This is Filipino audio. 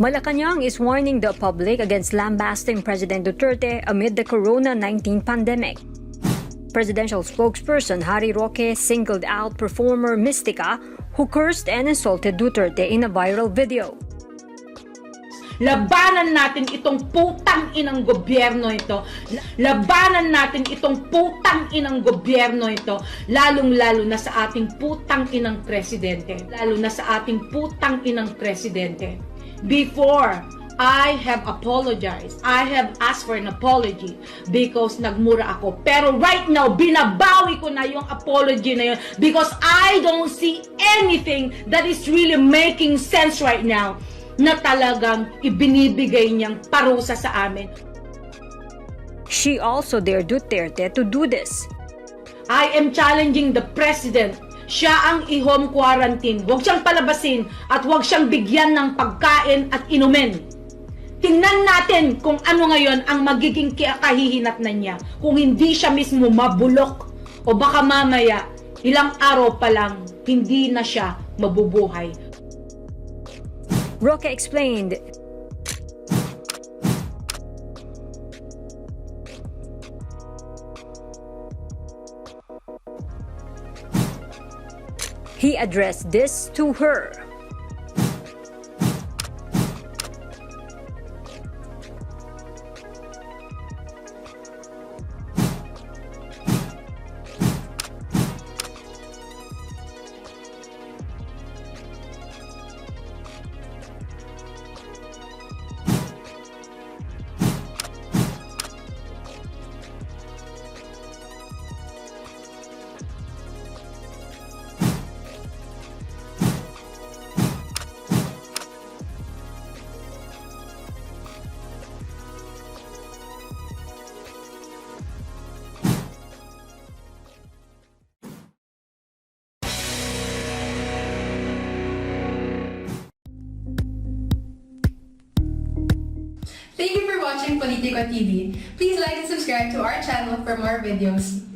Malacañang is warning the public against lambasting President Duterte amid the Corona-19 pandemic. Presidential spokesperson Harry Roque singled out performer Mystica, who cursed and insulted Duterte in a viral video. Labanan natin itong putang inang gobyerno ito. Labanan natin itong putang inang gobyerno ito. Lalong-lalo na sa ating putang inang presidente. Lalo na sa ating putang inang presidente. Before I have apologized, I have asked for an apology because nagmura ako. Pero right now, binabawi ko na yung apology na yun because I don't see anything that is really making sense right now na talagang ibinibigay niyang parusa sa amin. She also dared Duterte to do this. I am challenging the president. Siya ang i-home quarantine. Huwag siyang palabasin at huwag siyang bigyan ng pagkain at inumin. Tingnan natin kung ano ngayon ang magiging kahihinatnan niya. Kung hindi siya mismo mabulok o baka mamaya, ilang araw pa lang, hindi na siya mabubuhay. Roque explained, he addressed this to her. Thank you for watching Politiko TV. Please like and subscribe to our channel for more videos.